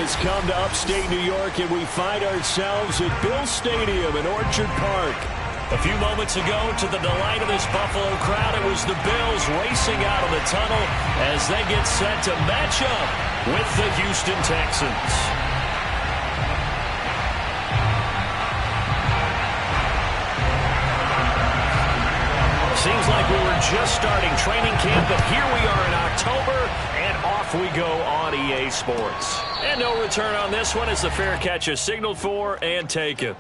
has come to upstate New York, and we find ourselves at Bills Stadium in Orchard Park. A few moments ago, to the delight of this Buffalo crowd, it was the Bills racing out of the tunnel as they get set to match up with the Houston Texans. Seems like we were just starting training camp, but here we are in October, and off we go on EA Sports. And no return on this one as the fair catch is signaled for and taken.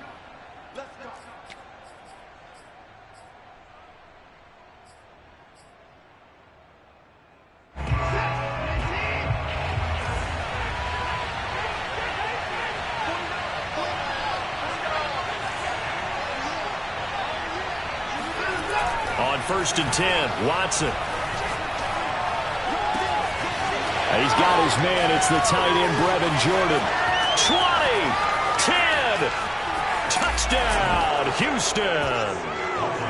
On 1st and 10, Watson. He's got his man. It's the tight end, Brevin Jordan. 20, 10, touchdown, Houston.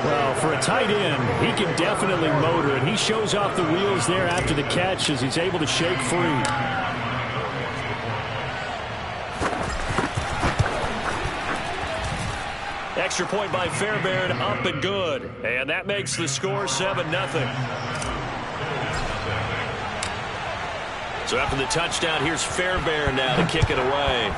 Well, for a tight end, he can definitely motor, and he shows off the wheels there after the catch as he's able to shake free. Extra point by Fairbairn, up and good. And that makes the score 7-0. So after the touchdown, here's Fairbairn now to kick it away.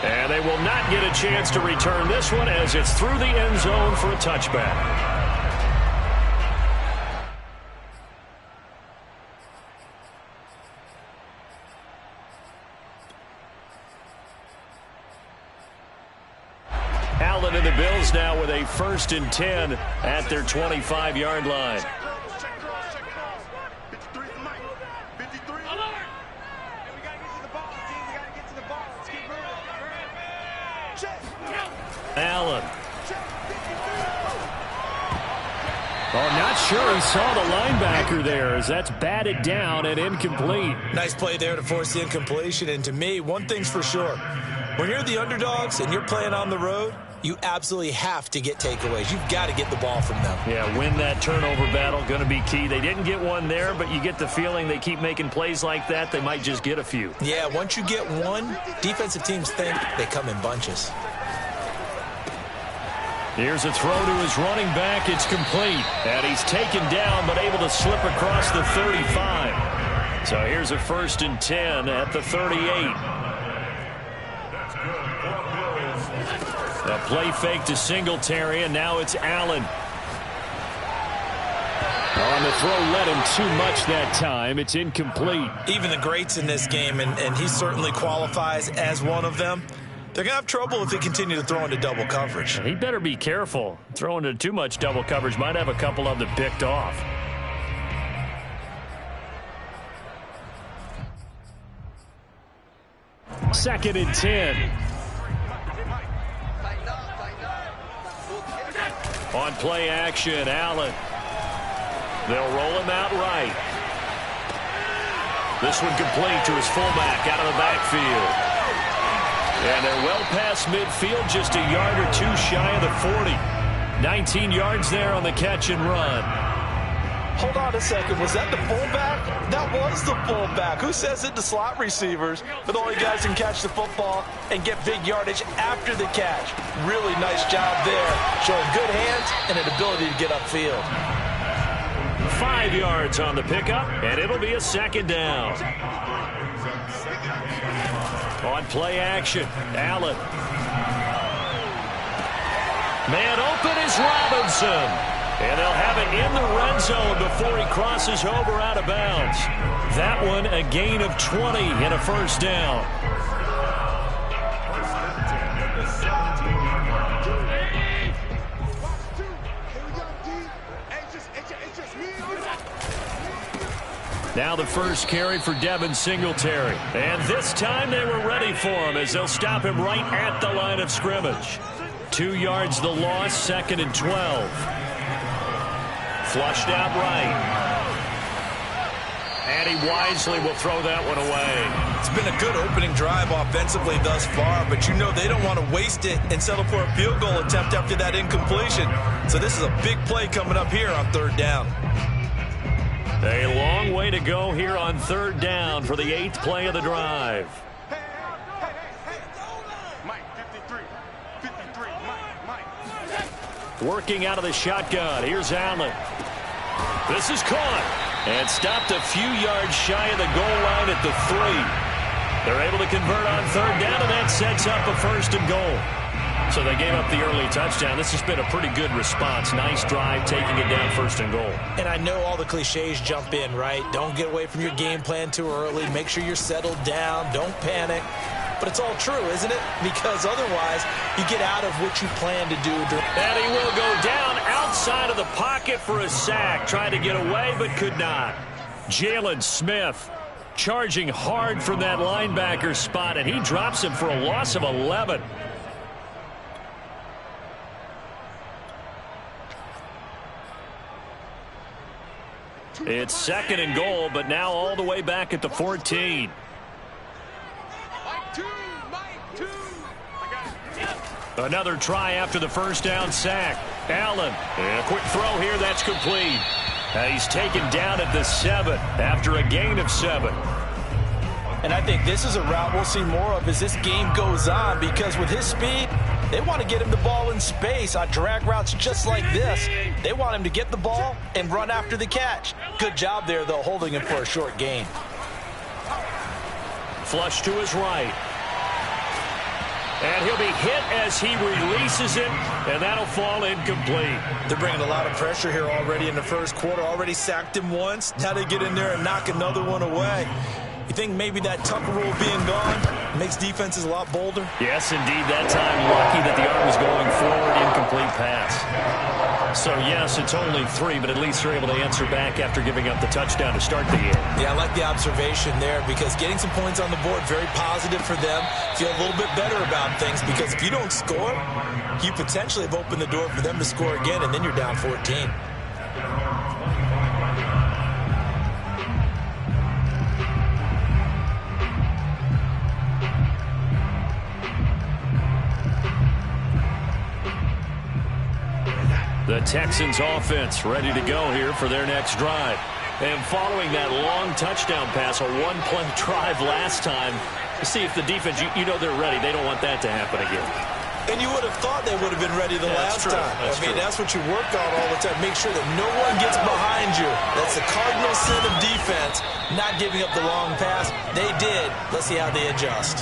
And they will not get a chance to return this one as it's through the end zone for a touchback. Allen and the Bills now with a 1st and 10 at their 25-yard line. Allen. Oh, not sure he saw the linebacker there as that's batted down and incomplete. Nice play there to force the incompletion. And to me, one thing's for sure. When you're the underdogs and you're playing on the road, you absolutely have to get takeaways. You've got to get the ball from them. Yeah, win that turnover battle, going to be key. They didn't get one there, but you get the feeling they keep making plays like that, they might just get a few. Yeah, once you get one, defensive teams think they come in bunches. Here's a throw to his running back. It's complete. And he's taken down, but able to slip across the 35. So here's a 1st and 10 at the 38. A play fake to Singletary, and now it's Allen. On the throw, led him too much that time. It's incomplete. Even the greats in this game, and he certainly qualifies as one of them, they're going to have trouble if they continue to throw into double coverage. He better be careful. Throwing into too much double coverage might have a couple of them picked off. Second and 10. On play action, Allen. They'll roll him out right. This one complete to his fullback out of the backfield. And they're well past midfield, just a yard or two shy of the 40. 19 yards there on the catch and run. Hold on a second. Was that the fullback? That was the fullback. Who says it to slot receivers? But only guys can catch the football and get big yardage after the catch. Really nice job there. Showing good hands and an ability to get upfield. 5 yards on the pickup, and it'll be a 2nd down. On play action, Allen. Man open is Robinson. And they'll have it in the red zone before he crosses over out of bounds. That one a gain of 20 and a 1st down. Now the first carry for Devin Singletary. And this time they were ready for him as they'll stop him right at the line of scrimmage. 2 yards the loss, 2nd and 12. Flushed out right. And he wisely will throw that one away. It's been a good opening drive offensively thus far, but you know they don't want to waste it and settle for a field goal attempt after that incompletion. So this is a big play coming up here on 3rd down. A long way way to go here on third down for the 8th play of the drive. Working out of the shotgun. Here's Allen. This is caught and stopped a few yards shy of the goal line at the 3. They're able to convert on third down, and that sets up a 1st and goal. So they gave up the early touchdown. This has been a pretty good response. Nice drive, taking it down 1st and goal. And I know all the cliches jump in, right? Don't get away from your game plan too early. Make sure you're settled down. Don't panic. But it's all true, isn't it? Because otherwise, you get out of what you plan to do. And he will go down outside of the pocket for a sack. Tried to get away, but could not. Jalen Smith charging hard from that linebacker spot, and he drops him for a loss of 11. It's 2nd and goal, but now all the way back at the 14. Another try after the 1st down sack. Allen, and a quick throw here, that's complete. He's taken down at the 7 after a gain of 7. And I think this is a route we'll see more of as this game goes on, because with his speed, they want to get him the ball in space on drag routes just like this. They want him to get the ball and run after the catch. Good job there, though, holding him for a short gain. Flush to his right. And he'll be hit as he releases it, and that'll fall incomplete. They're bringing a lot of pressure here already in the 1st quarter. Already sacked him once. Now they get in there and knock another one away. You think maybe that Tucker rule being gone makes defenses a lot bolder? Yes, indeed. That time, lucky that the arm was going forward. Incomplete pass. So, yes, it's only 3, but at least they're able to answer back after giving up the touchdown to start the game. Yeah, I like the observation there, because getting some points on the board, very positive for them. Feel a little bit better about things, because if you don't score, you potentially have opened the door for them to score again, and then you're down 14. The Texans offense ready to go here for their next drive. And following that long touchdown pass, a one-play drive last time, to see if the defense, you know they're ready. They don't want that to happen again. And you would have thought they would have been ready the last time. That's what you work on all the time. Make sure that no one gets behind you. That's the cardinal sin of defense, not giving up the long pass. They did. Let's see how they adjust.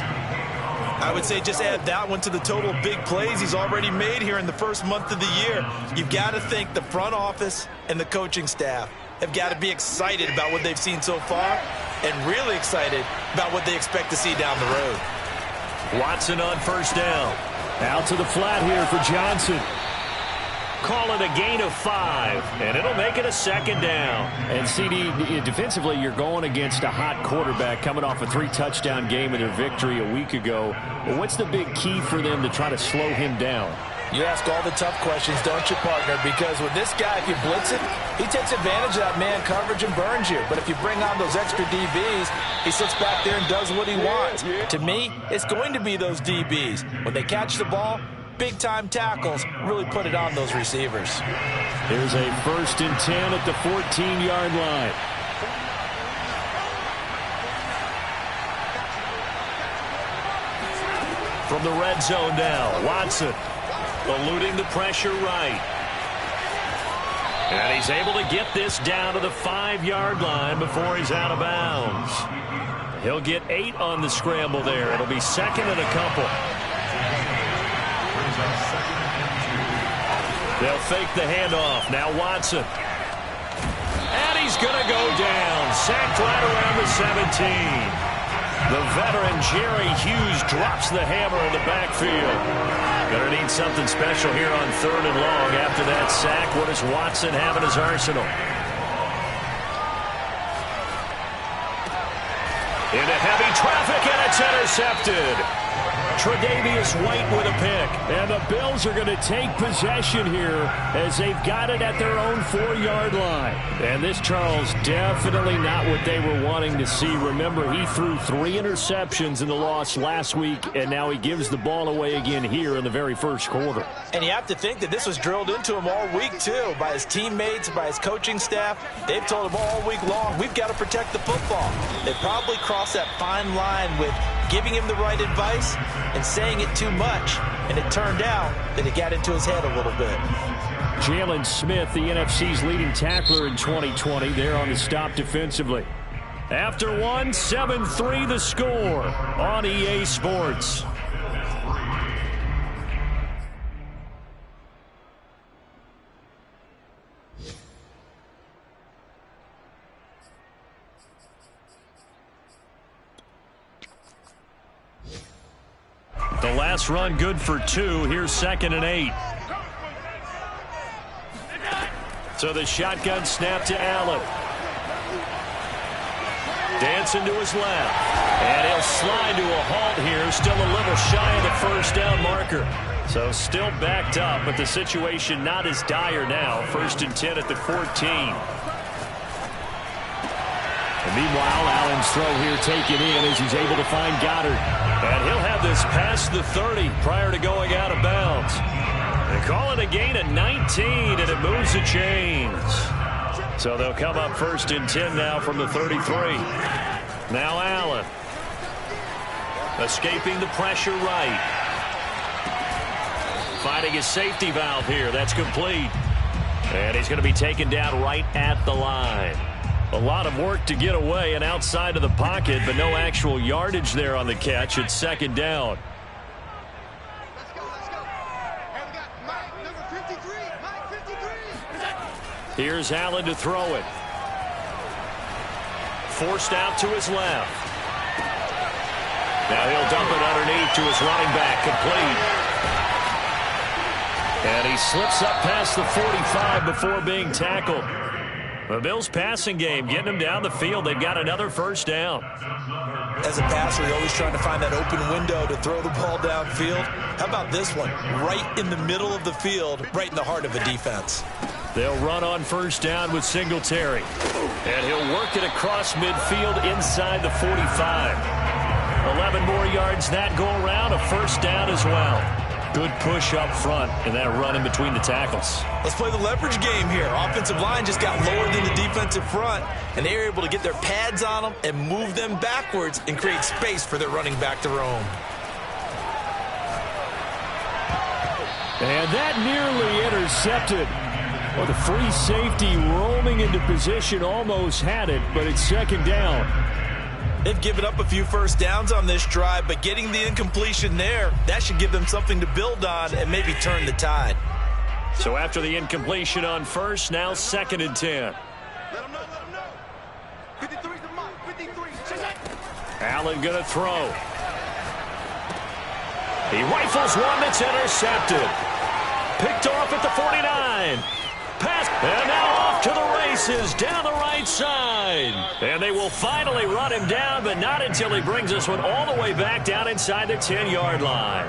I would say just add that one to the total big plays he's already made here in the 1st month of the year. You've got to think the front office and the coaching staff have got to be excited about what they've seen so far, and really excited about what they expect to see down the road. Watson on 1st down. Out to the flat here for Johnson. Call it a gain of 5, and it'll make it a 2nd down. And CD, defensively, you're going against a hot quarterback coming off a 3-touchdown game in their victory a week ago. Well, what's the big key for them to try to slow him down? You ask all the tough questions, don't you, partner? Because with this guy, if you blitz it, he takes advantage of that man coverage and burns you. But if you bring on those extra DBs, he sits back there and does what he wants. To me, it's going to be those DBs. When they catch the ball, big-time tackles really put it on those receivers. Here's a 1st and 10 at the 14-yard line. From the red zone now, Watson eluding the pressure right. And he's able to get this down to the 5-yard line before he's out of bounds. He'll get 8 on the scramble there. It'll be 2nd and a couple. They'll fake the handoff. Now Watson. And he's going to go down. Sacked right around the 17. The veteran Jerry Hughes drops the hammer in the backfield. Going to need something special here on 3rd and long after that sack. What does Watson have in his arsenal? Into heavy traffic, and it's intercepted. Tre'Davious White with a pick. And the Bills are going to take possession here as they've got it at their own 4-yard line. And this, Charles, definitely not what they were wanting to see. Remember, he threw 3 interceptions in the loss last week, and now he gives the ball away again here in the very first quarter. And you have to think that this was drilled into him all week, too, by his teammates, by his coaching staff. They've told him all week long, we've got to protect the football. They probably crossed that fine line with giving him the right advice and saying it too much, and it turned out that it got into his head a little bit. Jalen Smith, the NFC's leading tackler in 2020, there on the stop defensively. After one, 7-3 the score on EA Sports. The last run good for 2. Here's 2nd and 8. So the shotgun snap to Allen. Dancing to his left. And he'll slide to a halt here. Still a little shy of the first down marker. So still backed up, but the situation not as dire now. 1st and 10 at the 14. And meanwhile, Allen's throw here taken in as he's able to find Goddard. And he'll have this past the 30 prior to going out of bounds. They call it a gain of 19, and it moves the chains. So they'll come up 1st and 10 now from the 33. Now Allen. Escaping the pressure right. Finding his safety valve here. That's complete. And he's going to be taken down right at the line. A lot of work to get away and outside of the pocket, but no actual yardage there on the catch. It's 2nd down. Here's Allen to throw it. Forced out to his left. Now he'll dump it underneath to his running back, complete. And he slips up past the 45 before being tackled. The Bills' passing game getting them down the field. They've got another 1st down. As a passer, you're always trying to find that open window to throw the ball downfield. How about this one? Right in the middle of the field, right in the heart of a defense. They'll run on 1st down with Singletary. And he'll work it across midfield inside the 45. 11 more yards that go around, a 1st down as well. Good push up front and that run in between the tackles. Let's play the leverage game here. Offensive line just got lower than the defensive front, and they were able to get their pads on them and move them backwards and create space for their running back to roam. And that nearly intercepted. Well, the free safety roaming into position almost had it, but it's 2nd down. They've given up a few 1st downs on this drive, but getting the incompletion there, that should give them something to build on and maybe turn the tide. So after the incompletion on 1st, now 2nd and 10. Allen going to throw. He rifles one that's intercepted. Picked off at the 49. Pass, and now off to the races down the right side. And they will finally run him down, but not until he brings this one all the way back down inside the 10-yard line.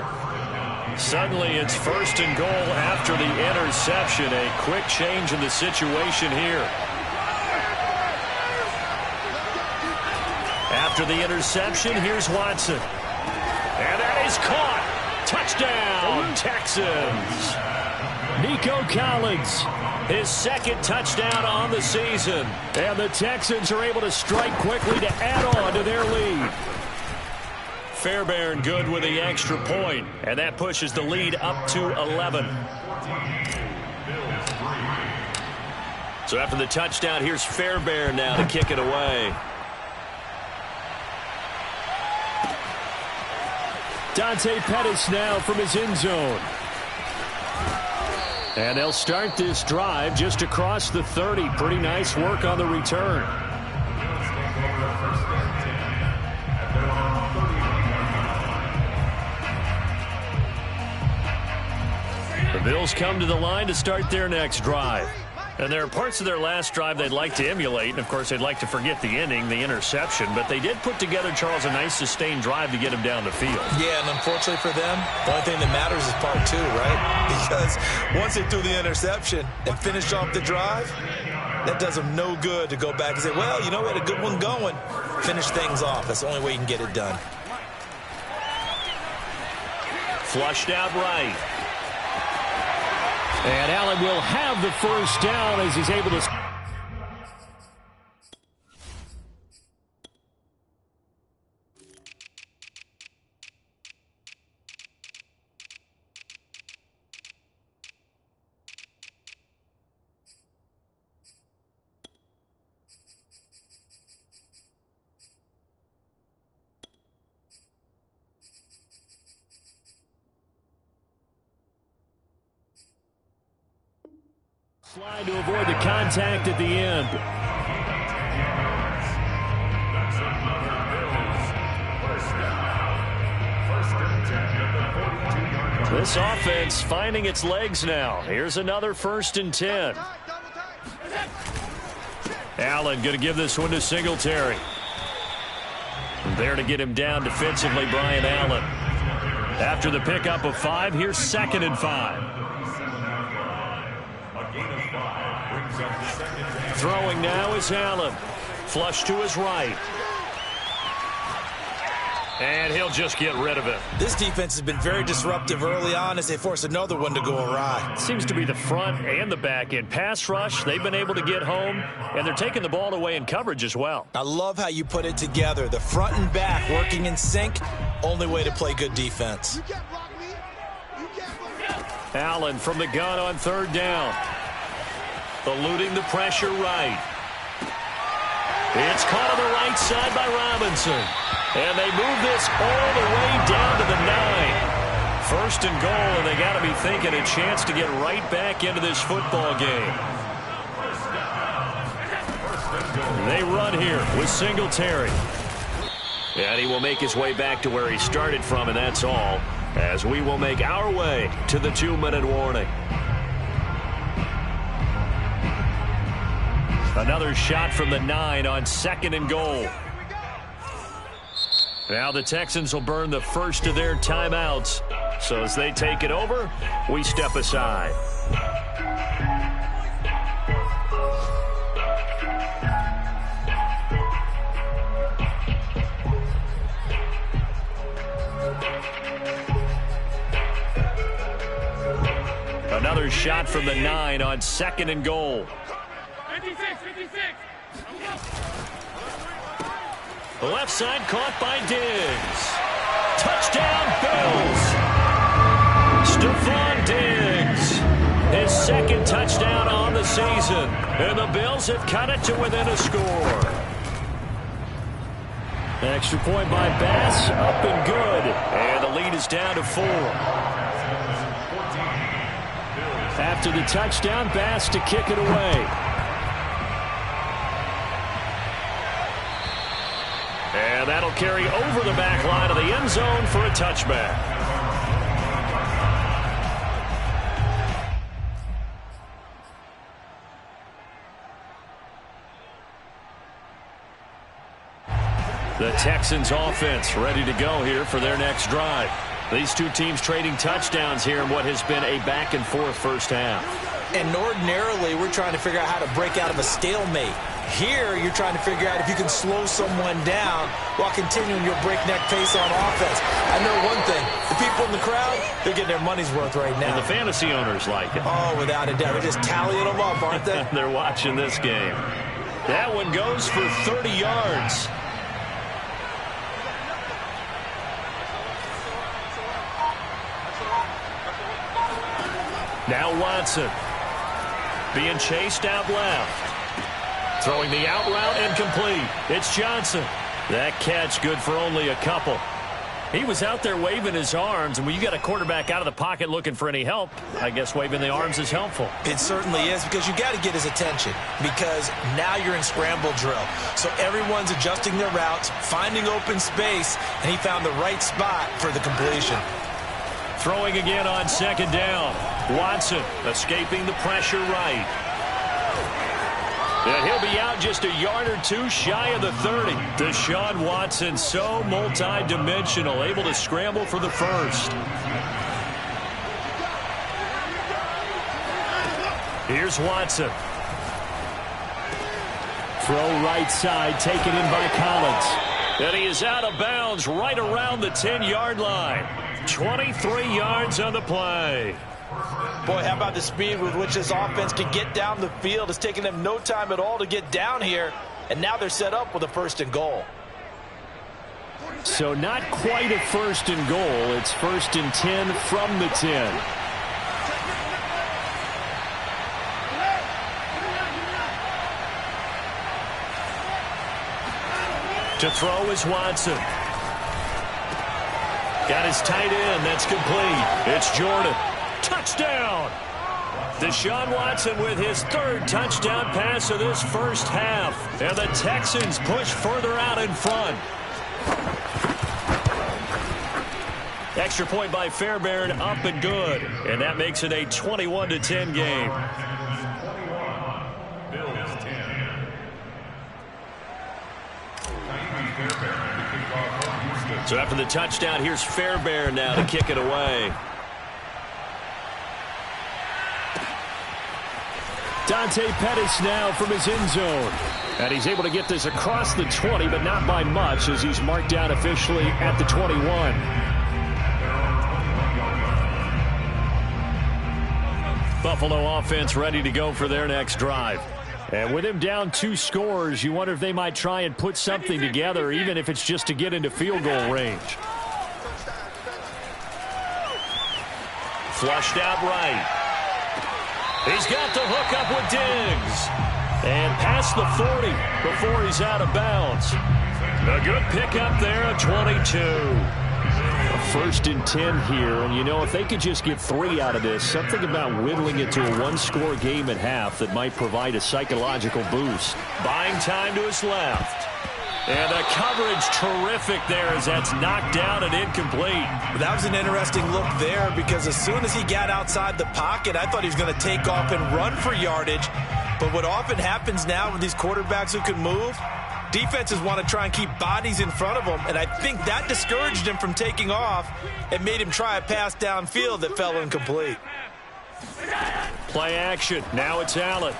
Suddenly it's 1st and goal after the interception. A quick change in the situation here. After the interception, here's Watson. And that is caught. Touchdown, Texans. Nico Collins, his 2nd touchdown on the season. And the Texans are able to strike quickly to add on to their lead. Fairbairn good with the extra point, and that pushes the lead up to 11. So after the touchdown, here's Fairbairn now to kick it away. Dante Pettis now from his end zone. And they'll start this drive just across the 30. Pretty nice work on the return. The Bills come to the line to start their next drive. And there are parts of their last drive they'd like to emulate. And, of course, they'd like to forget the inning, the interception. But they did put together, Charles, a nice sustained drive to get him down the field. Yeah, and unfortunately for them, the only thing that matters is part two, right? Because once they threw the interception and finished off the drive, that does them no good to go back and say, well, you know, we had a good one going. Finish things off. That's the only way you can get it done. Flushed out right. And Allen will have the first down as he's able to... Slide to avoid the contact at the end. This offense finding its legs now. Here's another 1st and 10. Allen going to give this one to Singletary. There to get him down defensively, Brian Allen. After the pickup of 5, here's 2nd and 5. Throwing now is Allen. Flush to his right. And he'll just get rid of it. This defense has been very disruptive early on as they force another one to go awry. Seems to be the front and the back end. Pass rush, they've been able to get home, and they're taking the ball away in coverage as well. I love how you put it together. The front and back working in sync. Only way to play good defense. Allen from the gun on 3rd down. Eluding the pressure right. It's caught on the right side by Robinson. And they move this all the way down to the 9. 1st and goal, and they got to be thinking a chance to get right back into this football game. They run here with Singletary. And he will make his way back to where he started from, and that's all, as we will make our way to the 2-minute warning. Another shot from the 9 on 2nd and goal. Now the Texans will burn the first of their timeouts. So as they take it over, we step aside. Another shot from the 9 on 2nd and goal. 56. The left side caught by Diggs. Touchdown, Bills. Stephon Diggs. His 2nd touchdown on the season. And the Bills have cut it to within a score. An extra point by Bass, up and good. And the lead is down to 4. After the touchdown, Bass to kick it away. And that'll carry over the back line of the end zone for a touchback. The Texans offense ready to go here for their next drive. These two teams trading touchdowns here in what has been a back-and-forth first half. And ordinarily, we're trying to figure out how to break out of a stalemate. Here, you're trying to figure out if you can slow someone down while continuing your breakneck pace on offense. I know one thing. The people in the crowd, they're getting their money's worth right now. And the fantasy owners like it. Oh, without a doubt. They're just tallying them up, aren't they? They're watching this game. That one goes for 30 yards. Now Watson being chased out left. Throwing the out route incomplete. It's Johnson. That catch good for only a couple. He was out there waving his arms, and when you got a quarterback out of the pocket looking for any help, I guess waving the arms is helpful. It certainly is, because you got to get his attention, because now you're in scramble drill. So everyone's adjusting their routes, finding open space, and he found the right spot for the completion. Throwing again on 2nd down. Watson escaping the pressure right. And he'll be out just a yard or two shy of the 30. Deshaun Watson, so multi-dimensional, able to scramble for the first. Here's Watson. Throw right side, taken in by Collins. And he is out of bounds right around the 10-yard line. 23 yards on the play. Boy, how about the speed with which this offense can get down the field? It's taking them no time at all to get down here. And now they're set up with a 1st and goal. So not quite a 1st and goal. It's 1st and 10 from the 10. To throw is Watson. Got his tight end. That's complete. It's Jordan. Touchdown! Deshaun Watson with his 3rd touchdown pass of this first half. And the Texans push further out in front. Extra point by Fairbairn, up and good. And that makes it a 21-10 game. So after the touchdown, here's Fairbairn now to kick it away. Dante Pettis now from his end zone. And he's able to get this across the 20, but not by much, as he's marked down officially at the 21. Buffalo offense ready to go for their next drive. And with him down 2 scores, you wonder if they might try and put something together, even if it's just to get into field goal range. Flushed out right. He's got the hook up with Diggs. And past the 40 before he's out of bounds. A good pickup there at 22. A 1st and 10 here, and you know, if they could just get 3 out of this, something about whittling it to a 1-score game at half that might provide a psychological boost. Buying time to his left. And the coverage terrific there as that's knocked down and incomplete. That was an interesting look there, because as soon as he got outside the pocket, I thought he was going to take off and run for yardage. But what often happens now with these quarterbacks who can move, defenses want to try and keep bodies in front of them, and I think that discouraged him from taking off and made him try a pass downfield that fell incomplete. Play action. Now it's Allen.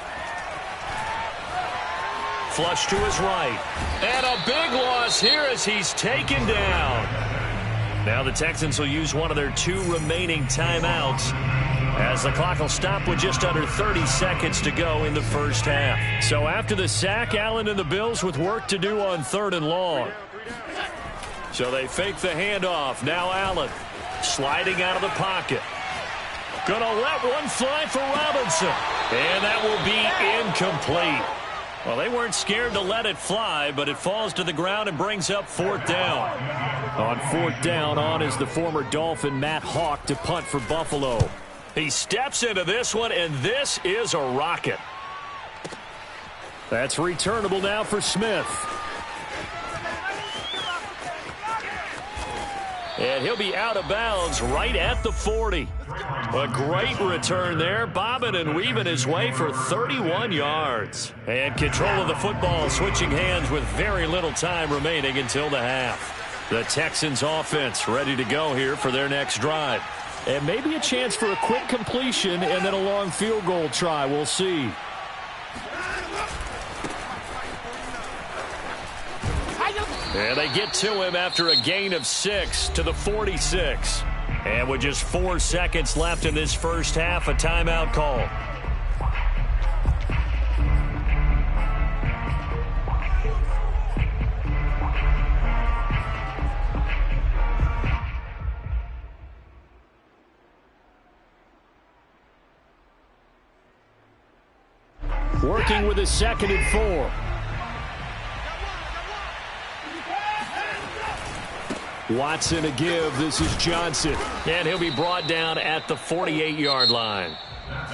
Flush to his right. And a big loss here as he's taken down. Now the Texans will use one of their 2 remaining timeouts, as the clock will stop with just under 30 seconds to go in the first half. So after the sack, Allen and the Bills with work to do on 3rd and long. So they fake the handoff. Now Allen sliding out of the pocket. Gonna let one fly for Robinson. And that will be incomplete. Well, they weren't scared to let it fly, but it falls to the ground and brings up 4th down. On 4th down, on is the former Dolphin Matt Hawk to punt for Buffalo. He steps into this one, and this is a rocket. That's returnable now for Smith. And he'll be out of bounds right at the 40. A great return there, bobbing and weaving his way for 31 yards. And control of the football switching hands with very little time remaining until the half. The Texans offense ready to go here for their next drive. And maybe a chance for a quick completion and then a long field goal try. We'll see. And they get to him after a gain of 6 to the 46. And with just 4 seconds left in this first half, a timeout call. Working with a 2nd and 4. Watson a give. This is Johnson. And he'll be brought down at the 48-yard line.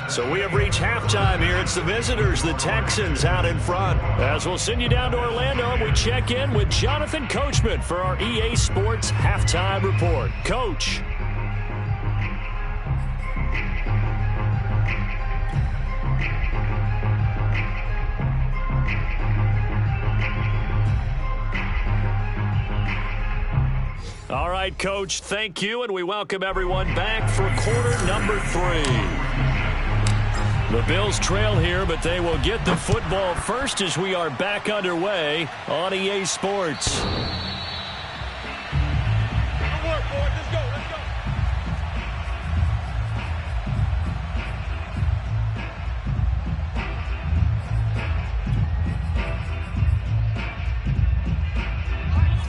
So we have reached halftime here. It's the visitors, the Texans, out in front. As we'll send you down to Orlando, and we check in with Jonathan Coachman for our EA Sports Halftime Report. Coach. right, Coach, thank you, and we welcome everyone back for quarter number 3. The Bills trail here, but they will get the football first as we are back underway on EA Sports.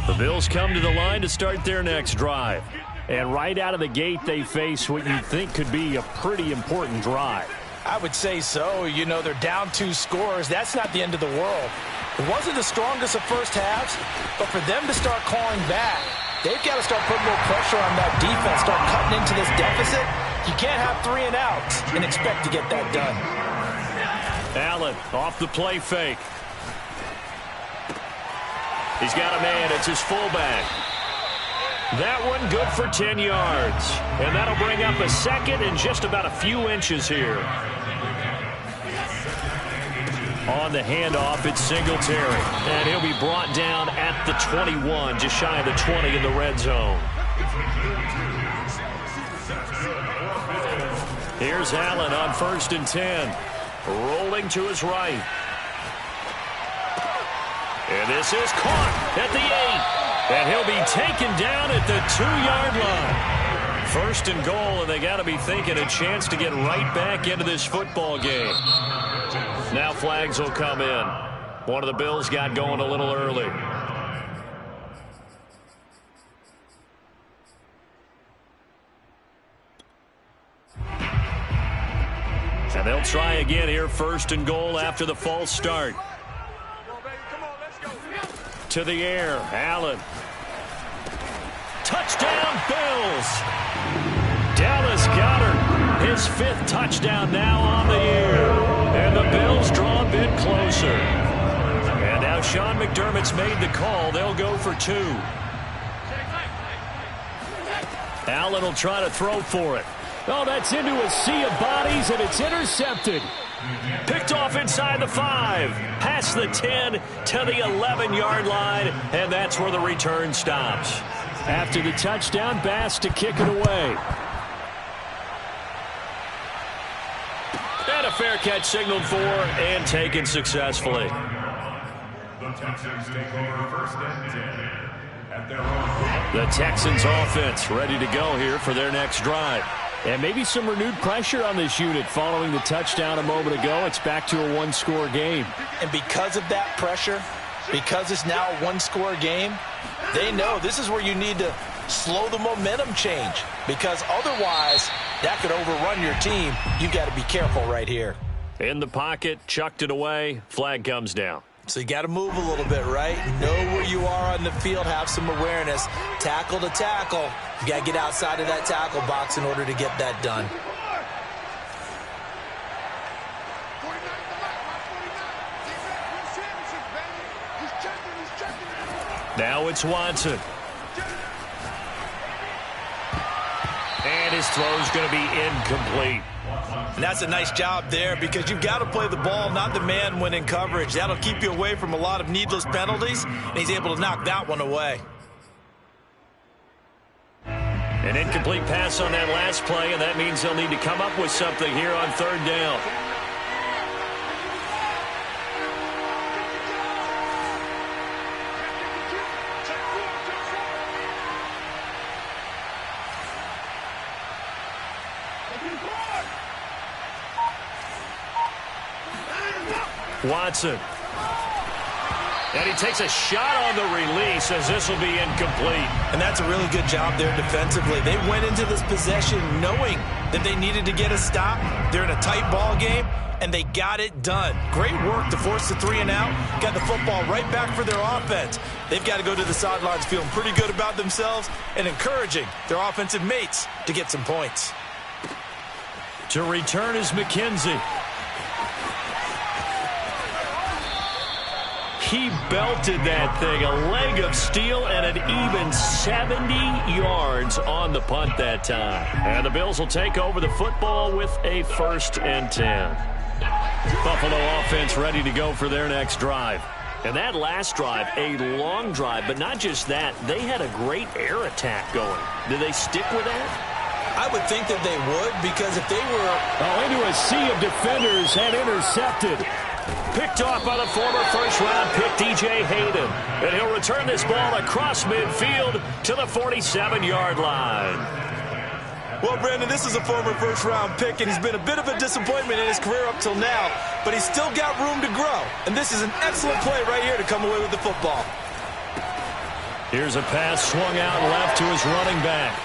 The Bills come to the line to start their next drive. And right out of the gate, they face what you think could be a pretty important drive. I would say so. You know, they're down 2 scores. That's not the end of the world. It wasn't the strongest of first halves, but for them to start clawing back, they've got to start putting more pressure on that defense, start cutting into this deficit. You can't have 3 and outs and expect to get that done. Allen off the play fake. He's got a man. It's his fullback. That one good for 10 yards. And that'll bring up a second and just about a few inches here. On the handoff, it's Singletary. And he'll be brought down at the 21, just shy of the 20 in the red zone. Here's Allen on 1st and 10. Rolling to his right. And this is caught at the 8. And he'll be taken down at the 2-yard line. 1st and goal, and they got to be thinking a chance to get right back into this football game. Now flags will come in. One of the Bills got going a little early. And they'll try again here, 1st and goal after the false start. To the air, Allen. Touchdown, Bills. Dallas Goedert, his 5th touchdown now on the year. And the Bills draw a bit closer. And now Sean McDermott's made the call. They'll go for 2. Allen will try to throw for it. Oh, that's into a sea of bodies, and it's intercepted. Picked off inside the 5. Past the 10 to the 11-yard line, and that's where the return stops. After the touchdown, Bass to kick it away. And a fair catch signaled for and taken successfully. The Texans take over 1st and 10 at their own. The Texans offense ready to go here for their next drive. And maybe some renewed pressure on this unit following the touchdown a moment ago. It's back to a 1-score game. And because of that pressure, because it's now a 1-score game, they know this is where you need to slow the momentum change, because otherwise that could overrun your team. You've got to be careful right here. In the pocket, chucked it away, flag comes down. So you got to move a little bit, right? Know where you are on the field, have some awareness. Tackle to tackle. You got to get outside of that tackle box in order to get that done. Now it's Watson. And his throw's going to be incomplete. And that's a nice job there, because you've got to play the ball, not the man when in coverage. That'll keep you away from a lot of needless penalties, and he's able to knock that one away. An incomplete pass on that last play, and that means they'll need to come up with something here on 3rd down. Watson. And he takes a shot on the release as this will be incomplete. And that's a really good job there defensively. They went into this possession knowing that they needed to get a stop. They're in a tight ball game, and they got it done. Great work to force the 3 and out. Got the football right back for their offense. They've got to go to the sidelines feeling pretty good about themselves and encouraging their offensive mates to get some points. To return is McKenzie. He belted that thing, a leg of steel, and an even 70 yards on the punt that time. And the Bills will take over the football with a 1st and 10. Buffalo offense ready to go for their next drive. And that last drive, a long drive, but not just that, they had a great air attack going. Did they stick with that? I would think that they would, because if they were... into a sea of defenders and intercepted. Picked off by the former first-round pick, DJ Hayden. And he'll return this ball across midfield to the 47-yard line. Well, Brandon, this is a former first-round pick, and he's been a bit of a disappointment in his career up till now, but he's still got room to grow. And this is an excellent play right here to come away with the football. Here's a pass swung out left to his running back.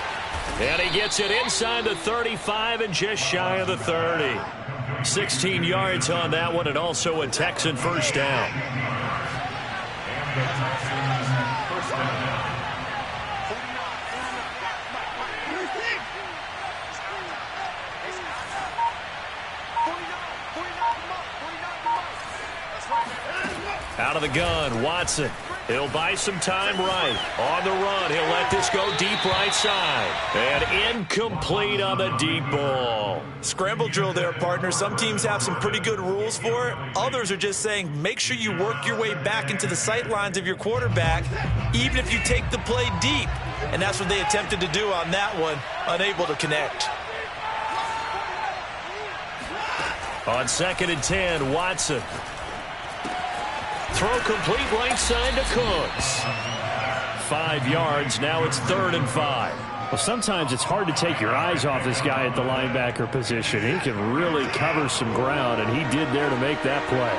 And he gets it inside the 35 and just shy of the 30. 16 yards on that one, and also a Texan first down. Out of the gun, Watson. He'll buy some time right. On the run, he'll let this go deep right side. And incomplete on the deep ball. Scramble drill there, partner. Some teams have some pretty good rules for it. Others are just saying make sure you work your way back into the sight lines of your quarterback, even if you take the play deep. And that's what they attempted to do on that one, unable to connect. On 2nd and 10, Watson. Throw complete right side to Cooks. 5 yards. Now it's 3rd and 5. Well, sometimes it's hard to take your eyes off this guy at the linebacker position. He can really cover some ground, and he did there to make that play.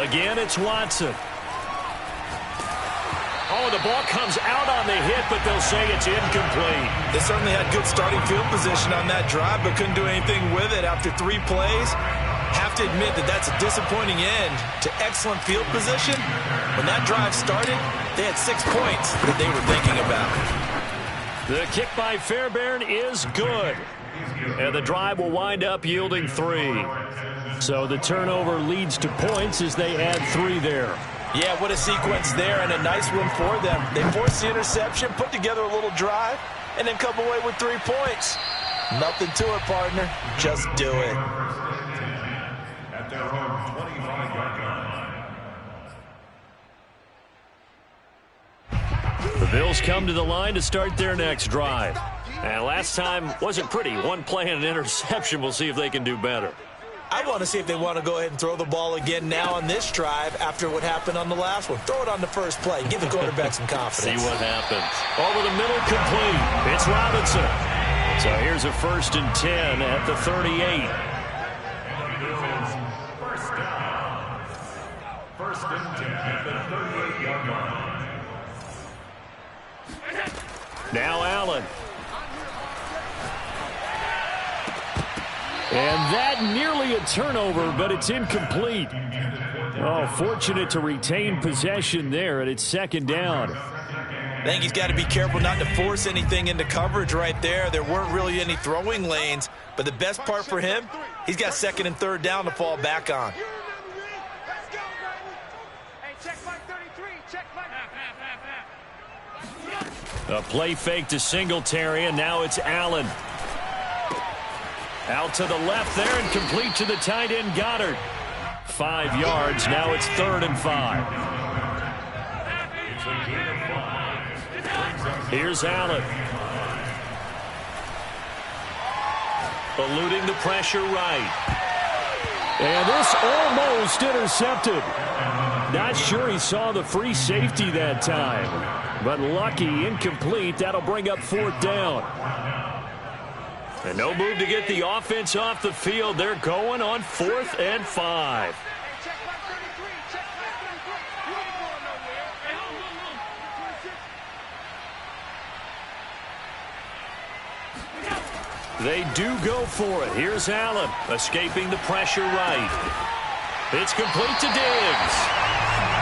Again, it's Watson. Oh, the ball comes out on the hit, but they'll say it's incomplete. They certainly had good starting field position on that drive, but couldn't do anything with it after 3 plays. Have to admit that that's a disappointing end to excellent field position. When that drive started, they had 6 points that they were thinking about. The kick by Fairbairn is good. And the drive will wind up yielding 3. So the turnover leads to points as they add 3 there. Yeah, what a sequence there, and a nice one for them. They forced the interception, put together a little drive, and then come away with 3 points. Nothing to it, partner. Just do it. At their own 25-yard line. The Bills come to the line to start their next drive. And last time wasn't pretty. 1 play and an interception. We'll see if they can do better. I want to see if they want to go ahead and throw the ball again now on this drive after what happened on the last one. Throw it on the first play. Give the quarterback some confidence. See what happens. Over the middle, complete. It's Robinson. So here's a 1st and 10 at the 38. First down. 1st and 10 at the 38-yard line. Now Allen. And that nearly a turnover, but it's incomplete. Oh, fortunate to retain possession there, and it's 2nd down. I think he's got to be careful not to force anything into coverage right there. There weren't really any throwing lanes, but the best part for him, he's got 2nd and 3rd down to fall back on. A play fake to Singletary, and now it's Allen. Out to the left there and complete to the tight end Goddard. 5 yards. Now it's 3rd and 5. Here's Allen. Eluding the pressure right. And this almost intercepted. Not sure he saw the free safety that time. But lucky, incomplete. That'll bring up 4th down. And no move to get the offense off the field. They're going on 4th and 5. They do go for it. Here's Allen, escaping the pressure right. It's complete to Diggs.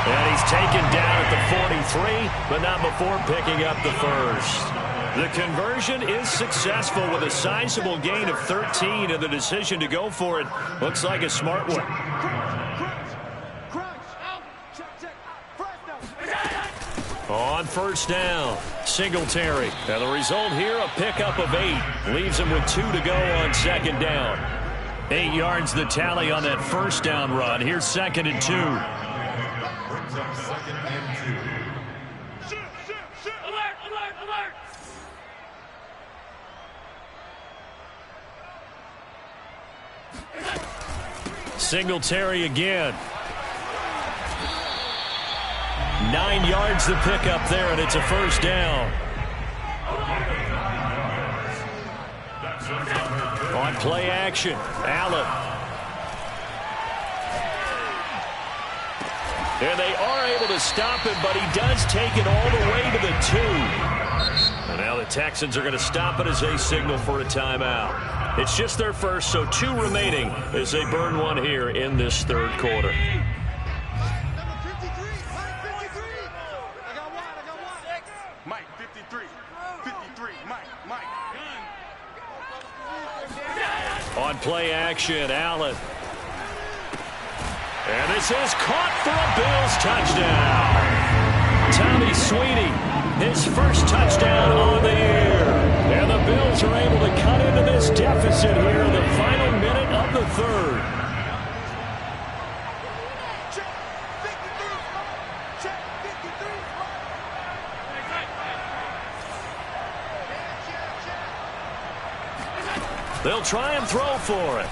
And he's taken down at the 43, but not before picking up the 1st. The conversion is successful with a sizable gain of 13, and the decision to go for it looks like a smart one. On first down, Singletary. And the result here, a pickup of 8. Leaves him with 2 to go on second down. 8 yards the tally on that first down run. Here's second and 2. Brings up second and 2. Alert, alert, alert. Singletary again. 9 yards the pickup there, and it's a first down. On play action, Allen. And they are able to stop him, but he does take it all the way to the 2. And now the Texans are going to stop it as they signal for a timeout. It's just their first, so 2 remaining as they burn one here in this third quarter. Mike, 53. 53. Mike. On play action, Allen. And this is caught for a Bills touchdown. Tommy Sweeney, his first touchdown on the year. And the Bills are able to cut into this deficit here in the final minute of the third. They'll try and throw for it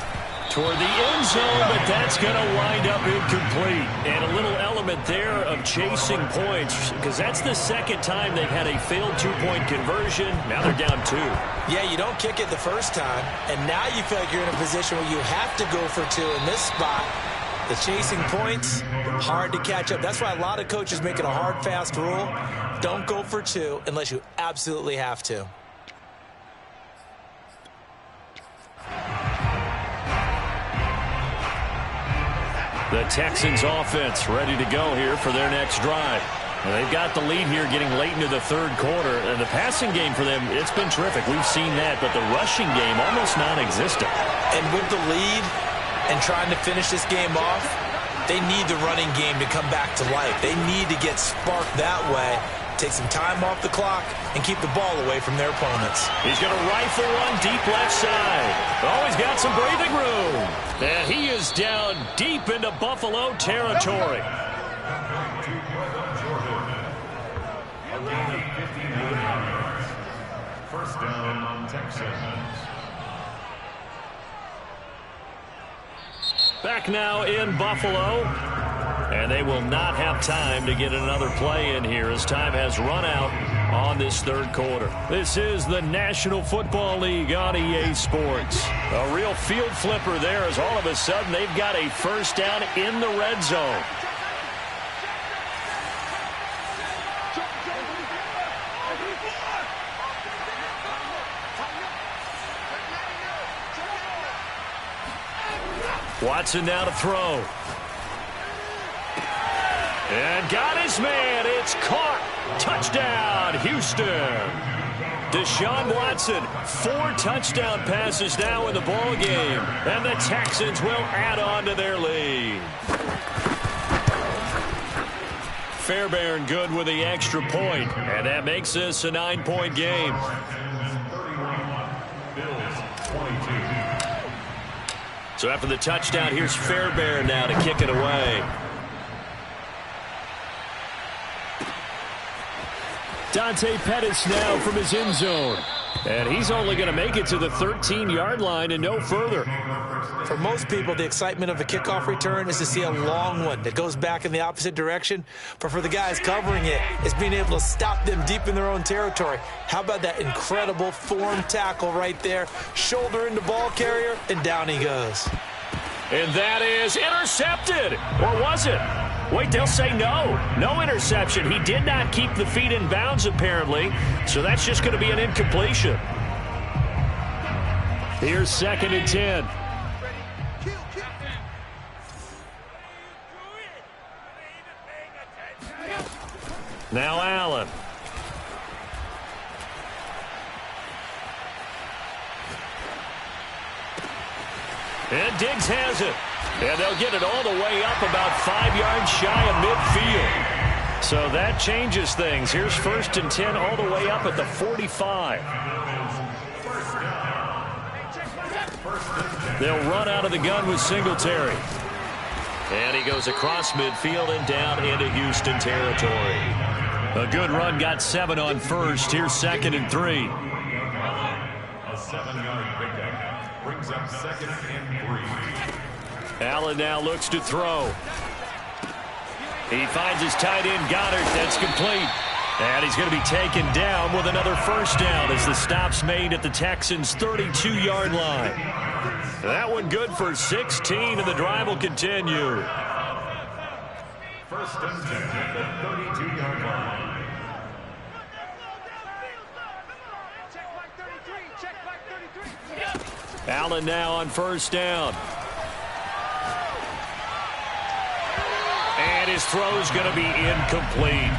toward the end zone, but that's going to wind up incomplete. And a little element there of chasing points, because that's the second time they've had a failed 2-point conversion. Now they're down 2. Yeah, you don't kick it the first time, and now you feel like you're in a position where you have to go for 2 in this spot. The chasing points, hard to catch up. That's why a lot of coaches make it a hard, fast rule. Don't go for 2 unless you absolutely have to. The Texans offense ready to go here for their next drive. And they've got the lead here getting late into the third quarter. And the passing game for them, it's been terrific. We've seen that, but the rushing game almost non-existent. And with the lead and trying to finish this game off, they need the running game to come back to life. They need to get sparked that way, take some time off the clock, and keep the ball away from their opponents. He's going to rifle one deep left side. Oh, he's got some breathing room. And he is down deep into Buffalo territory. First down, Texans. Back now in Buffalo. And they will not have time to get another play in here as time has run out on this third quarter. This is the National Football League on EA Sports. A real field flipper there as all of a sudden they've got a first down in the red zone. Watson now to throw. And got his man. It's caught. Touchdown, Houston. Deshaun Watson, 4 touchdown passes now in the ball game. And the Texans will add on to their lead. Fairbairn good with the extra point. And that makes this a 9-point game. So after the touchdown, here's Fairbairn now to kick it away. Dante Pettis now from his end zone. And he's only going to make it to the 13-yard line and no further. For most people, the excitement of a kickoff return is to see a long one that goes back in the opposite direction. But for the guys covering it, it's being able to stop them deep in their own territory. How about that incredible form tackle right there? Shoulder into ball carrier, and down he goes. And that is intercepted. Or was it? Wait, they'll say no. No interception. He did not keep the feet in bounds, apparently. So that's just going to be an incompletion. Here's second and 10. Now Allen. And Diggs has it. And they'll get it all the way up about 5 yards shy of midfield. So that changes things. Here's 1st and 10 all the way up at the 45. They'll run out of the gun with Singletary. And he goes across midfield and down into Houston territory. A good run, got 7 on 1st. Here's 2nd and 3. A 7-yard pickup brings up 2nd and 3. Allen now looks to throw. He finds his tight end, Goddard. That's complete. And he's going to be taken down with another 1st down as the stop's made at the Texans' 32-yard line. That one good for 16, and the drive will continue. 1st and 10 at the 32-yard line. Allen now on 1st down. And his throw's going to be incomplete.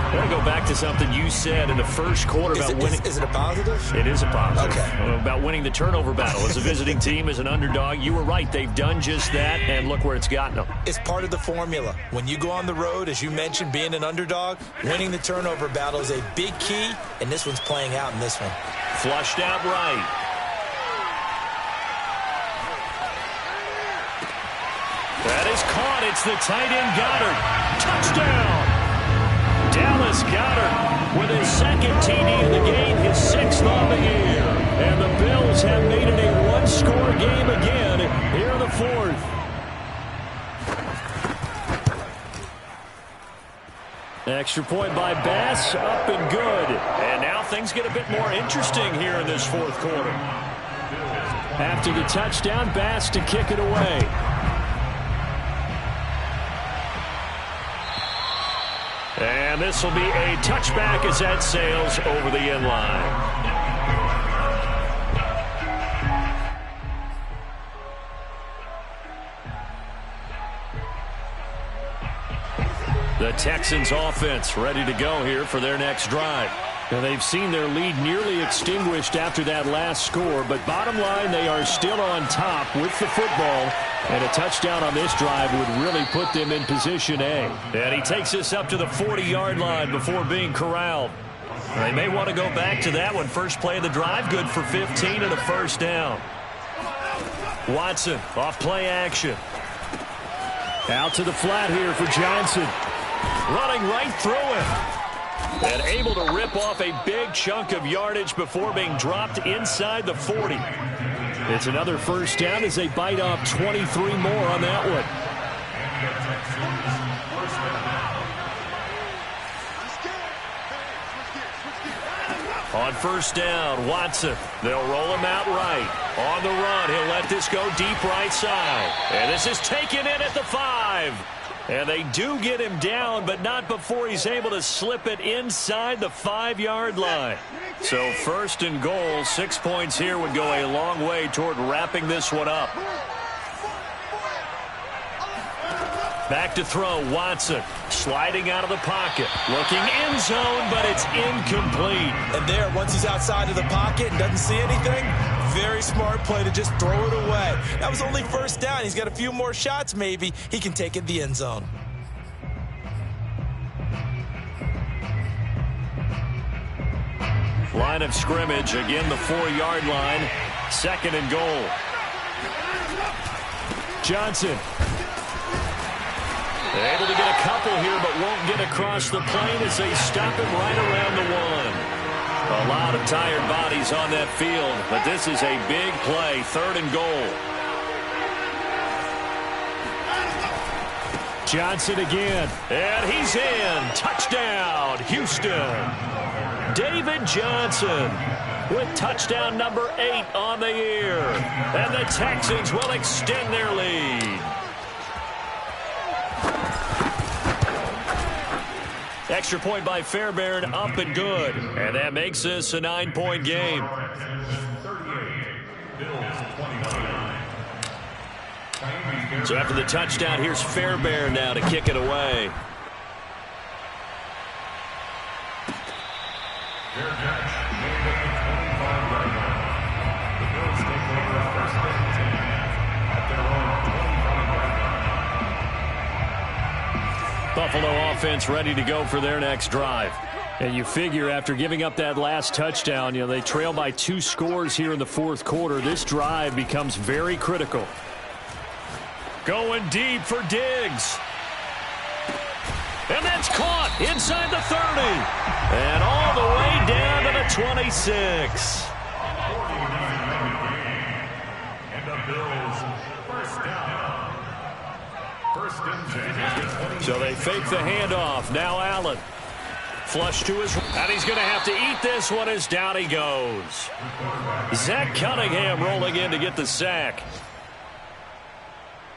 I want to go back to something you said in the 1st quarter about winning. Is it a positive? It is a positive. Okay. About winning the turnover battle. As a visiting team, as an underdog, you were right. They've done just that, and look where it's gotten them. It's part of the formula. When you go on the road, as you mentioned, being an underdog, winning the turnover battle is a big key, and this one's playing out in this one. Flushed out right. That is caught. It's the tight end, Goddard. Touchdown! Dallas Goedert with his 2nd TD of the game, his 6th on the year. And the Bills have made it a one-score game again here in the 4th. Extra point by Bass, up and good. And now things get a bit more interesting here in this 4th quarter. After the touchdown, Bass to kick it away. And this will be a touchback as that sails over the end line. The Texans offense ready to go here for their next drive. Now they've seen their lead nearly extinguished after that last score, but bottom line, they are still on top with the football, and a touchdown on this drive would really put them in position A. And he takes us up to the 40-yard line before being corralled. They may want to go back to that one. First play of the drive, good for 15 and a 1st down. Watson off play action. Out to the flat here for Johnson. Running right through him. And able to rip off a big chunk of yardage before being dropped inside the 40. It's another 1st down as they bite off 23 more on that one. On 1st down, Watson. They'll roll him out right. On the run, he'll let this go deep right side. And this is taken in at the 5. And they do get him down, but not before he's able to slip it inside the 5-yard line. So 1st and goal, 6 points here would go a long way toward wrapping this one up. Back to throw, Watson. Sliding out of the pocket. Looking end zone, but it's incomplete. And there, once he's outside of the pocket and doesn't see anything, very smart play to just throw it away. That was only 1st down. He's got a few more shots, maybe. He can take it the end zone. Line of scrimmage, again the 4-yard line. 2nd and goal. Johnson. Able to get a couple here, but won't get across the plane as they stop him right around the 1. A lot of tired bodies on that field, but this is a big play. 3rd and goal. Johnson again. And he's in. Touchdown, Houston. David Johnson with touchdown number 8 on the year. And the Texans will extend their lead. Extra point by Fairbairn, up and good. And that makes this a 9-point game. So after the touchdown, here's Fairbairn now to kick it away. Buffalo offense ready to go for their next drive. And you figure after giving up that last touchdown, they trail by 2 scores here in the fourth quarter. This drive becomes very critical. Going deep for Diggs. And that's caught inside the 30. And all the way down to the 26. And the Bills first down. First and 10. So they fake the handoff. Now Allen. Flush to his, and he's going to have to eat this one as down he goes. Zach Cunningham rolling in to get the sack.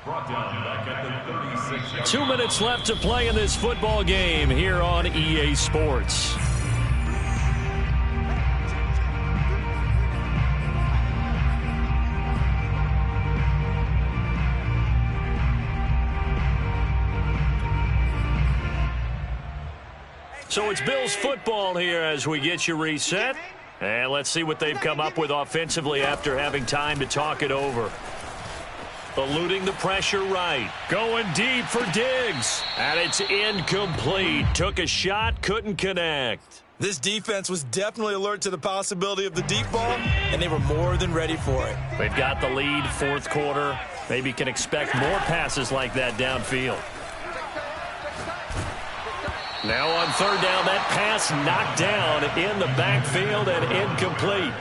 Brought down back at the 36. 2 minutes left to play in this football game here on EA Sports. So it's Bills football here as we get you reset. And let's see what they've come up with offensively after having time to talk it over. Eluding the pressure right. Going deep for Diggs. And it's incomplete. Took a shot, couldn't connect. This defense was definitely alert to the possibility of the deep ball, and they were more than ready for it. They've got the lead, fourth quarter. Maybe can expect more passes like that downfield. Now on third down, that pass knocked down in the backfield and incomplete.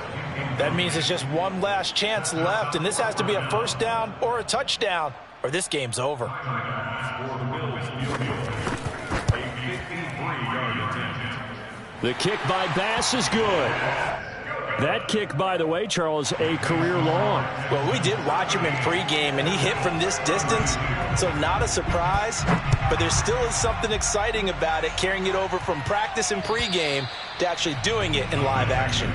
That means it's just one last chance left, and this has to be a first down or a touchdown, or this game's over. The kick by Bass is good. That kick, by the way, Charles, a career long. Well, we did watch him in pregame, and he hit from this distance, so not a surprise. But there still is something exciting about it, carrying it over from practice and pregame to actually doing it in live action.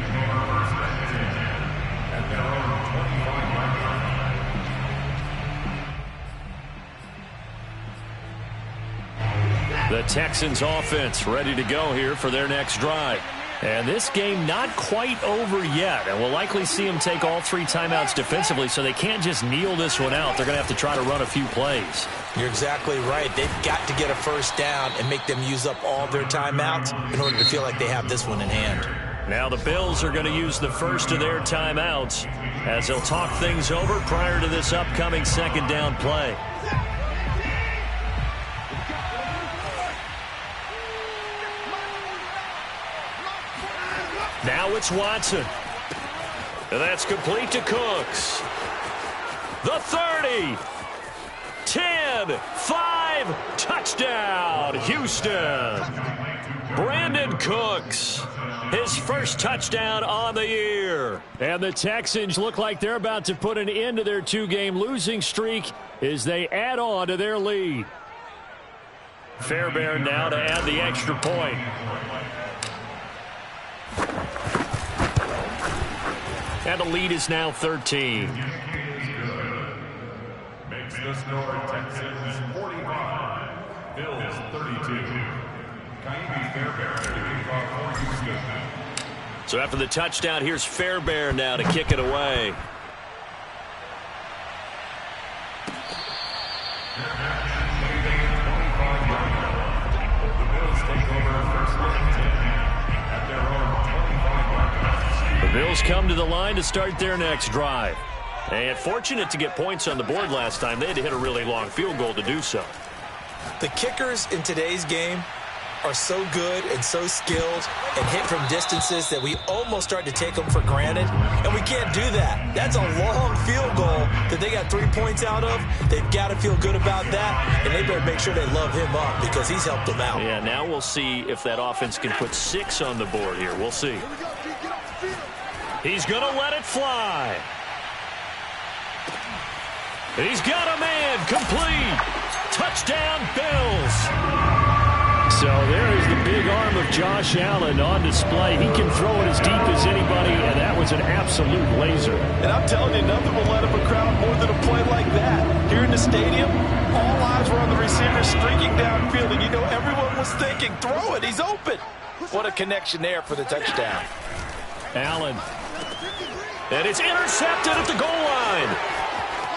The Texans offense ready to go here for their next drive. And this game not quite over yet. And we'll likely see them take all 3 timeouts defensively, so they can't just kneel this one out. They're going to have to try to run a few plays. You're exactly right. They've got to get a first down and make them use up all their timeouts in order to feel like they have this one in hand. Now the Bills are going to use the first of their timeouts as they'll talk things over prior to this upcoming second down play. Now it's Watson. And that's complete to Cooks. The 30. 10. 5. Touchdown, Houston. Brandon Cooks. His first touchdown on the year. And the Texans look like they're about to put an end to their 2-game losing streak as they add on to their lead. Fairbairn now to add the extra point. And the lead is now 13. Makes the score Texans 45, Bills 32. So after the touchdown, here's Fairbairn now to kick it away. The Bills come to the line to start their next drive. And fortunate to get points on the board last time. They had to hit a really long field goal to do so. The kickers in today's game are so good and so skilled and hit from distances that we almost start to take them for granted, and we can't do that. That's a long field goal that they got 3 points out of. They've got to feel good about that, and they better make sure they love him up because he's helped them out. Yeah, now we'll see if that offense can put 6 on the board here. We'll see. He's going to let it fly. He's got a man complete. Touchdown, Bills. So there is the big arm of Josh Allen on display. He can throw it as deep as anybody, and that was an absolute laser. And I'm telling you, nothing will let up a crowd more than a play like that. Here in the stadium, all eyes were on the receiver streaking downfield, and you know everyone was thinking, throw it, he's open. What a connection there for the touchdown. Allen. And it's intercepted at the goal line.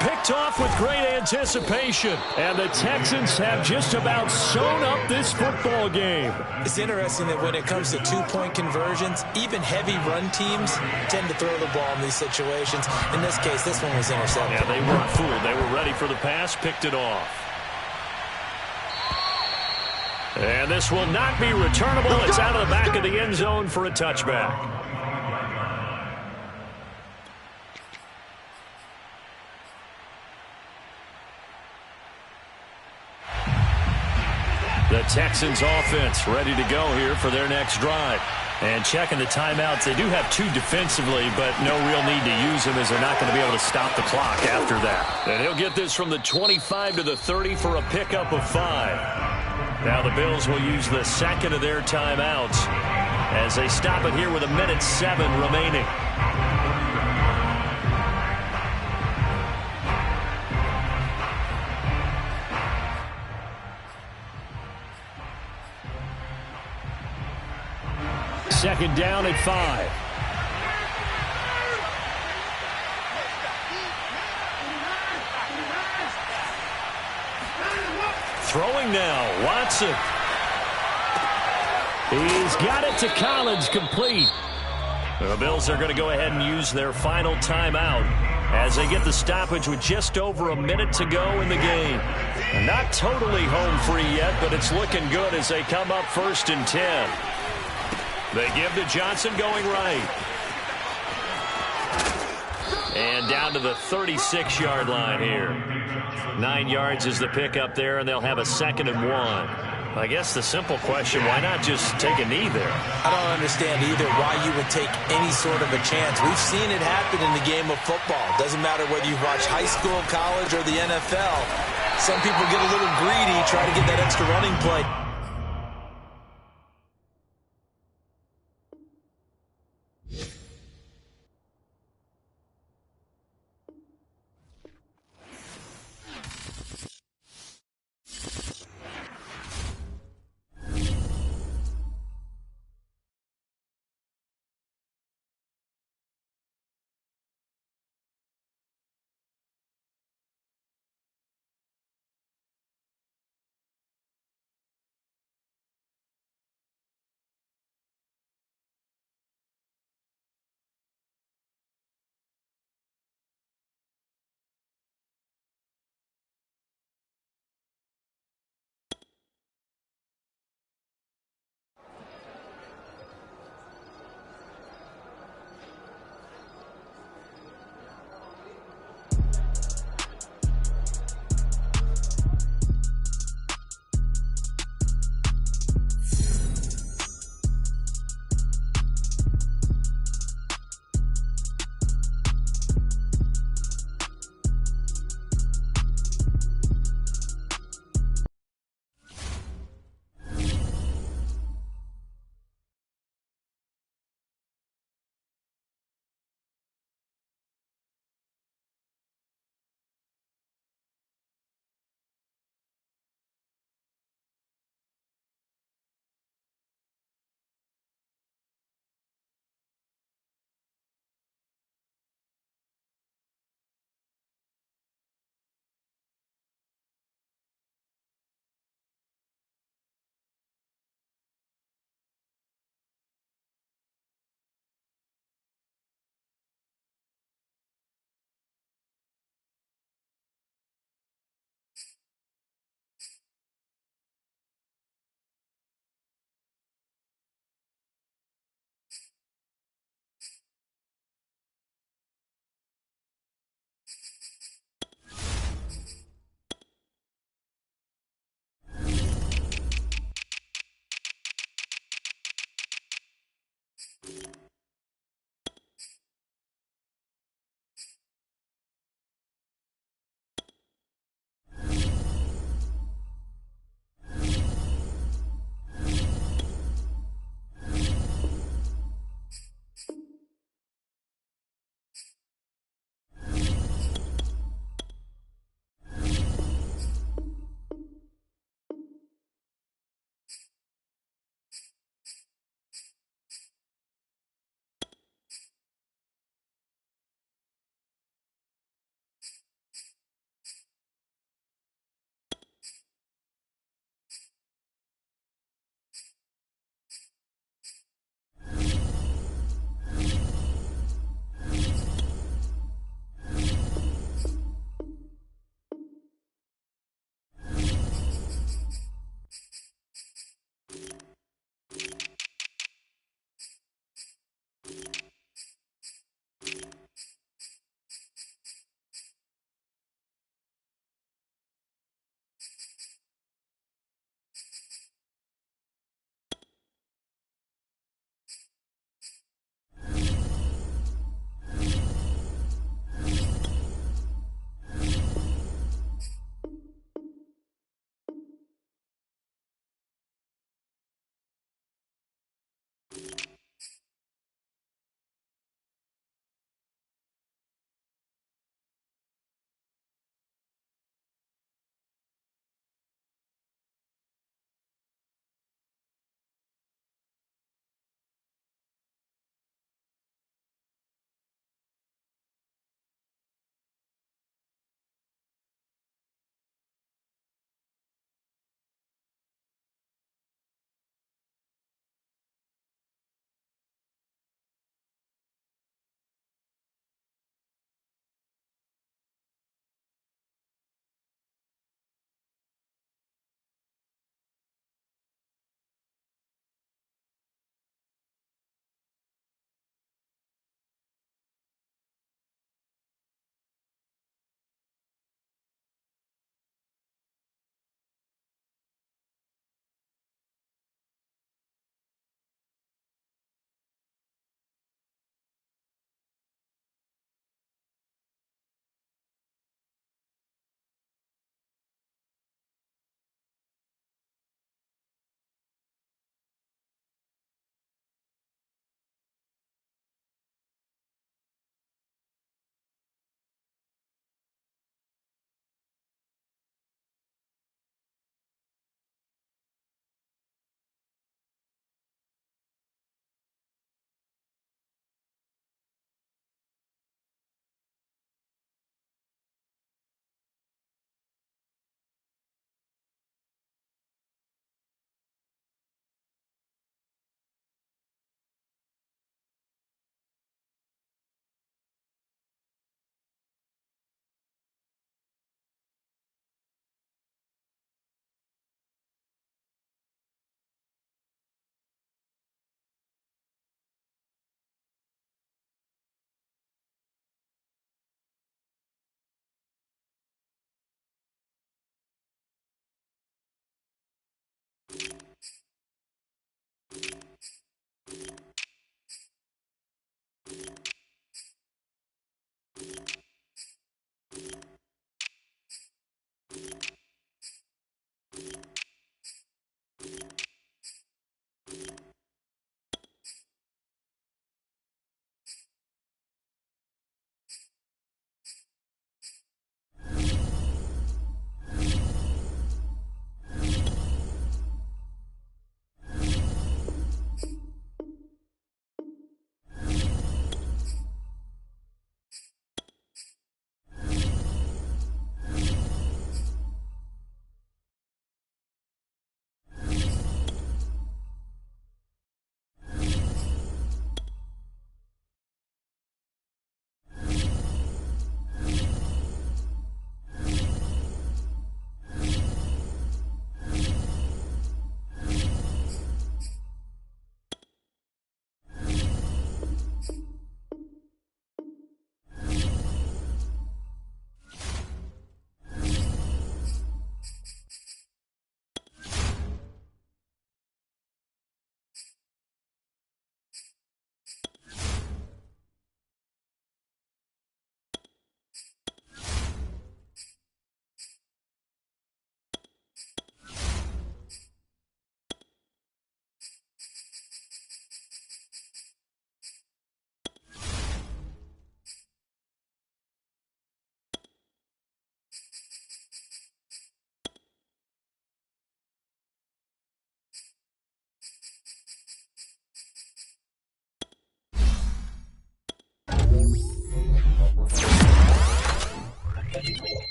Picked off with great anticipation. And the Texans have just about sewn up this football game. It's interesting that when it comes to two-point conversions, even heavy run teams tend to throw the ball in these situations. In this case, this one was intercepted. Yeah, they weren't fooled. They were ready for the pass, picked it off. And this will not be returnable. It's out of the back of the end zone for a touchback. The Texans offense ready to go here for their next drive. And checking the timeouts, they do have 2 defensively, but no real need to use them as they're not going to be able to stop the clock after that. And he'll get this from the 25 to the 30 for a pickup of 5. Now the Bills will use the second of their timeouts as they stop it here with 1:07 remaining. Second down at 5. Throwing now, Watson. He's got it to Collins, complete. The Bills are going to go ahead and use their final timeout as they get the stoppage with just over a minute to go in the game. Not totally home free yet, but it's looking good as they come up 1st and 10. They give to Johnson going right. And down to the 36-yard line here. 9 yards is the pickup there, and they'll have a 2nd and 1. I guess the simple question, why not just take a knee there? I don't understand either why you would take any sort of a chance. We've seen it happen in the game of football. Doesn't matter whether you watch high school, college, or the NFL. Some people get a little greedy, try to get that extra running play.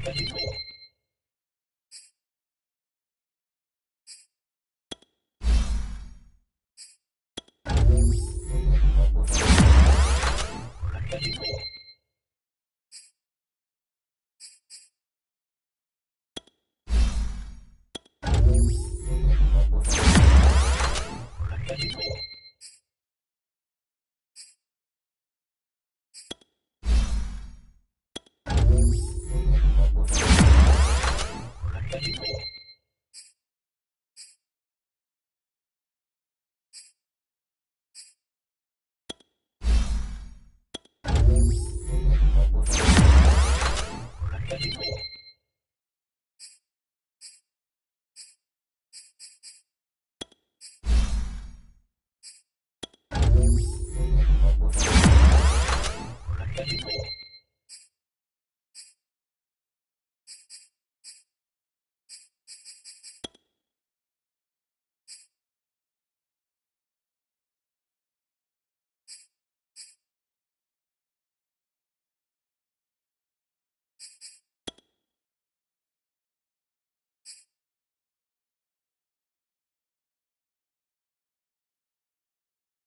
Thank you.